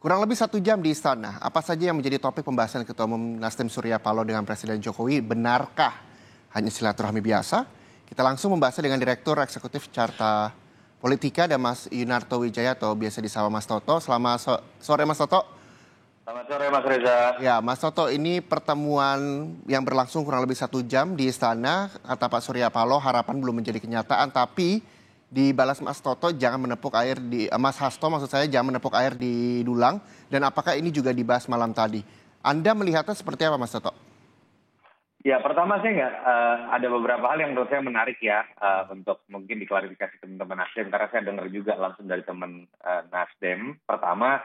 Kurang lebih 1 jam di istana, apa saja yang menjadi topik pembahasan Ketua Umum Nasdem Surya Paloh dengan Presiden Jokowi? Benarkah hanya silaturahmi biasa? Kita langsung membahasnya dengan Direktur Eksekutif Carta Politika dan Mas Yunarto Wijaya atau biasa disapa Mas Toto. Selamat sore Mas Toto. Selamat sore Mas Reza. Ya Mas Toto, ini pertemuan yang berlangsung kurang lebih 1 jam di istana. Kata Pak Surya Paloh harapan belum menjadi kenyataan, tapi dibalas Mas Toto jangan menepuk air di Mas Hasto maksud saya jangan menepuk air di dulang, dan apakah ini juga dibahas malam tadi? Anda melihatnya seperti apa Mas Toto? Ya pertama saya nggak ada beberapa hal yang menurut saya menarik ya untuk mungkin diklarifikasi teman-teman Nasdem karena saya dengar juga langsung dari teman Nasdem. Pertama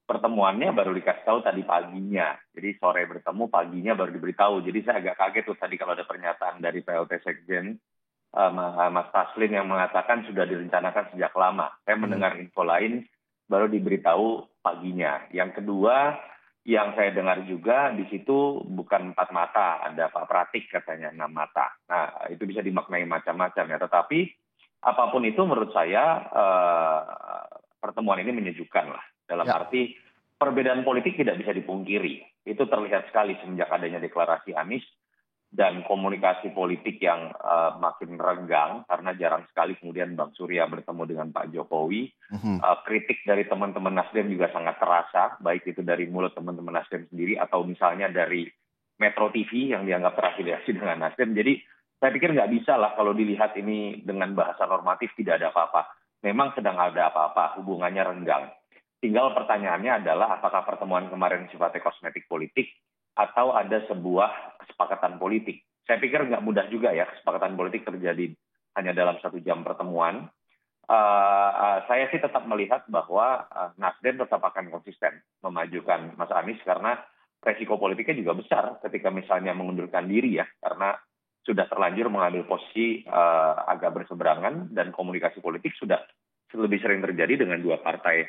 pertemuannya baru dikasih tahu tadi paginya, jadi sore bertemu paginya baru diberitahu. Jadi saya agak kaget tuh tadi kalau ada pernyataan dari PLT Sekjen Mas Taslin yang mengatakan sudah direncanakan sejak lama. Saya mendengar info lain baru diberitahu paginya. Yang kedua, yang saya dengar juga di situ bukan 4 mata, ada Pak Pratik katanya 6 mata. Nah, itu bisa dimaknai macam-macam ya. Tetapi apapun itu menurut saya pertemuan ini menyejukkan lah. Dalam arti perbedaan politik tidak bisa dipungkiri. Itu terlihat sekali semenjak adanya deklarasi Anies. Dan komunikasi politik yang makin renggang karena jarang sekali kemudian Bang Surya bertemu dengan Pak Jokowi. Kritik dari teman-teman Nasdem juga sangat terasa, baik itu dari mulut teman-teman Nasdem sendiri atau misalnya dari Metro TV yang dianggap terafiliasi dengan Nasdem. Jadi saya pikir nggak bisa lah kalau dilihat ini dengan bahasa normatif tidak ada apa-apa. Memang sedang ada apa-apa, hubungannya renggang. Tinggal pertanyaannya adalah apakah pertemuan kemarin sifatnya kosmetik politik atau ada sebuah kesepakatan politik. Saya pikir nggak mudah juga ya kesepakatan politik terjadi hanya dalam 1 jam pertemuan. Saya sih tetap melihat bahwa Nasdem tetap akan konsisten memajukan Mas Anies karena resiko politiknya juga besar ketika misalnya mengundurkan diri ya, karena sudah terlanjur mengambil posisi agak berseberangan dan komunikasi politik sudah lebih sering terjadi dengan 2 partai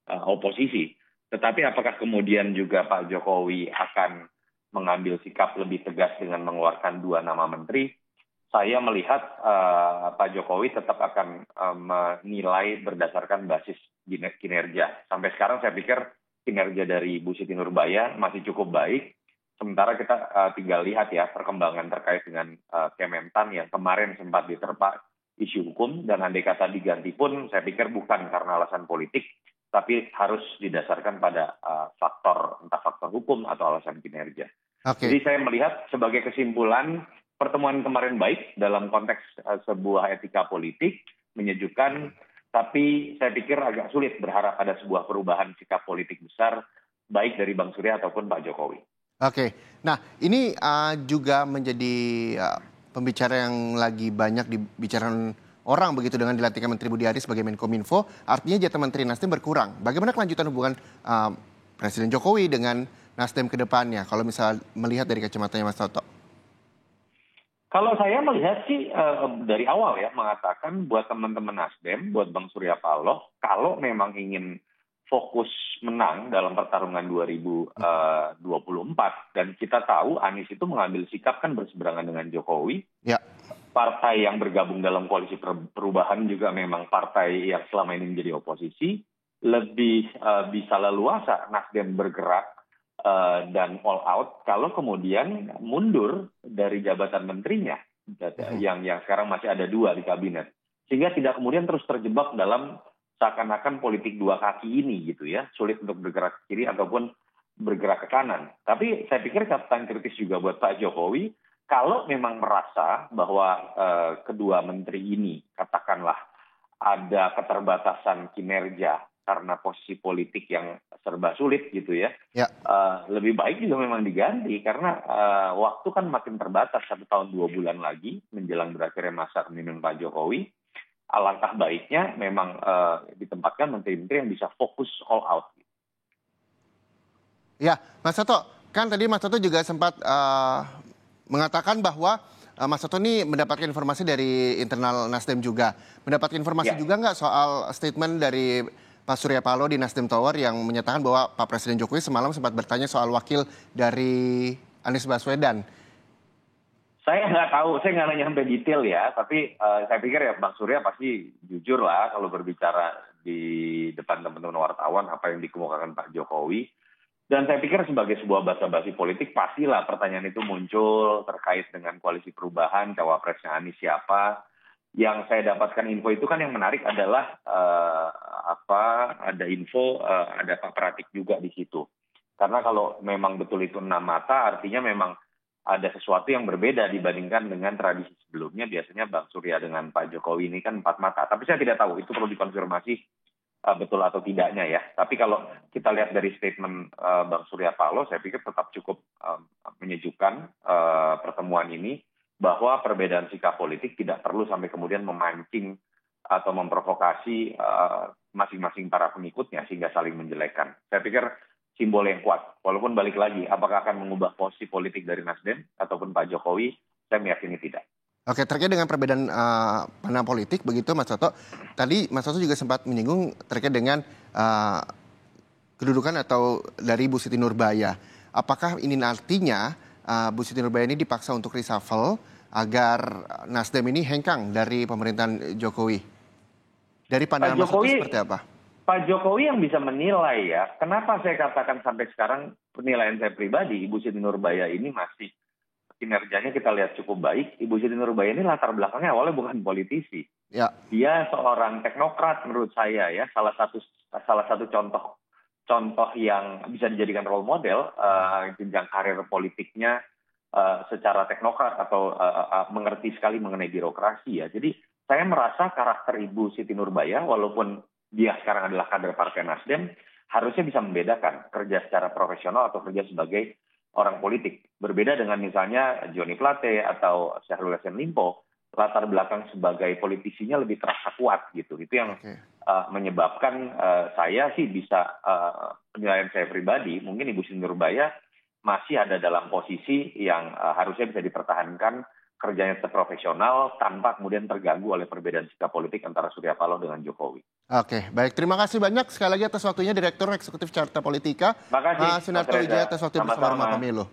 oposisi. Tetapi apakah kemudian juga Pak Jokowi akan mengambil sikap lebih tegas dengan mengeluarkan 2 nama menteri? Saya melihat Pak Jokowi tetap akan menilai berdasarkan basis kinerja. Sampai sekarang saya pikir kinerja dari Bu Siti Nurbaya masih cukup baik. Sementara kita tinggal lihat ya perkembangan terkait dengan Kementan yang kemarin sempat diterpa isu hukum, dan andai kata diganti pun saya pikir bukan karena alasan politik, tapi harus didasarkan pada entah faktor hukum atau alasan kinerja. Jadi saya melihat sebagai kesimpulan pertemuan kemarin baik dalam konteks sebuah etika politik, menyejukkan, tapi saya pikir agak sulit berharap ada sebuah perubahan sikap politik besar baik dari Bang Surya ataupun Pak Jokowi. Oke, nah ini juga menjadi pembicara yang lagi banyak dibicarakan orang begitu dengan dilantikkan Menteri Budi Ari sebagai Menkominfo, artinya jatah Menteri Nasdem berkurang. Bagaimana kelanjutan hubungan Presiden Jokowi dengan Nasdem ke depannya kalau misal melihat dari kacamatanya Mas Toto? Kalau saya melihat sih dari awal ya mengatakan buat teman-teman Nasdem, buat Bang Surya Paloh, kalau memang ingin fokus menang dalam pertarungan 2024 dan kita tahu Anies itu mengambil sikap kan berseberangan dengan Jokowi. Ya. Partai yang bergabung dalam koalisi perubahan juga memang partai yang selama ini menjadi oposisi, lebih bisa leluasa Nasdem bergerak dan all out kalau kemudian mundur dari jabatan menterinya yang sekarang masih ada 2 di kabinet, sehingga tidak kemudian terus terjebak dalam seakan-akan politik 2 kaki ini gitu ya, sulit untuk bergerak ke kiri ataupun bergerak ke kanan. Tapi saya pikir catatan kritis juga buat Pak Jokowi, kalau memang merasa bahwa kedua menteri ini katakanlah ada keterbatasan kinerja karena posisi politik yang serba sulit gitu ya. Lebih baik juga memang diganti karena waktu kan makin terbatas, 1 tahun 2 bulan lagi menjelang berakhirnya masa kepemimpinan Pak Jokowi. Alangkah baiknya memang ditempatkan menteri-menteri yang bisa fokus all out. Ya, Mas Toto, kan tadi Mas Toto juga sempat mengatakan bahwa Mas Toto ini mendapatkan informasi dari internal Nasdem juga. Mendapatkan informasi juga nggak soal statement dari Pak Surya Paloh di Nasdem Tower yang menyatakan bahwa Pak Presiden Jokowi semalam sempat bertanya soal wakil dari Anies Baswedan? Saya nggak tahu, saya nggak nanya sampai detail ya, tapi saya pikir ya Bang Surya pasti jujur lah kalau berbicara di depan teman-teman wartawan apa yang dikemukakan Pak Jokowi. Dan saya pikir sebagai sebuah basa-basi politik, pastilah pertanyaan itu muncul terkait dengan koalisi perubahan, cawapresnya Anies siapa. Yang saya dapatkan info itu kan yang menarik adalah ada info ada Pak Pratik juga di situ. Karena kalau memang betul itu 6 mata, artinya memang ada sesuatu yang berbeda dibandingkan dengan tradisi sebelumnya. Biasanya Bang Surya dengan Pak Jokowi ini kan 4 mata. Tapi saya tidak tahu, itu perlu dikonfirmasi betul atau tidaknya ya. Tapi kalau kita lihat dari statement Bang Surya Paloh, saya pikir tetap cukup menyejukkan pertemuan ini, bahwa perbedaan sikap politik tidak perlu sampai kemudian memancing atau memprovokasi masing-masing para pengikutnya sehingga saling menjelekkan. Saya pikir simbol yang kuat. Walaupun balik lagi, apakah akan mengubah posisi politik dari Nasdem ataupun Pak Jokowi, saya meyakini tidak. Oke, terkait dengan perbedaan pandangan politik, begitu Mas Toto. Tadi Mas Toto juga sempat menyinggung terkait dengan kedudukan atau dari Bu Siti Nurbaya. Apakah ini artinya Bu Siti Nurbaya ini dipaksa untuk reshuffle agar Nasdem ini hengkang dari pemerintahan Jokowi? Dari pandangan Mas Toto seperti apa? Pak Jokowi yang bisa menilai ya. Kenapa saya katakan sampai sekarang penilaian saya pribadi, Ibu Siti Nurbaya ini masih kinerjanya kita lihat cukup baik. Ibu Siti Nurbaya ini latar belakangnya awalnya bukan politisi. Ya. Dia seorang teknokrat menurut saya ya. Salah satu contoh yang bisa dijadikan role model jenjang karir politiknya secara teknokrat atau mengerti sekali mengenai birokrasi ya. Jadi saya merasa karakter Ibu Siti Nurbaya, walaupun dia sekarang adalah kader Partai Nasdem, harusnya bisa membedakan kerja secara profesional atau kerja sebagai orang politik. Berbeda dengan misalnya Joni Plate atau Syahrul Yassin Limpo, latar belakang sebagai politisinya lebih terasa kuat gitu. Itu yang menyebabkan saya sih bisa penilaian saya pribadi, mungkin Ibu Siti Nurbaya masih ada dalam posisi yang harusnya bisa dipertahankan kerjanya profesional tanpa kemudian terganggu oleh perbedaan sikap politik antara Surya Paloh dengan Jokowi. Oke, baik. Terima kasih banyak sekali lagi atas waktunya Direktur Eksekutif Carta Politika, Mas Sunarto Wijaya, atas waktu bersama Pemilu.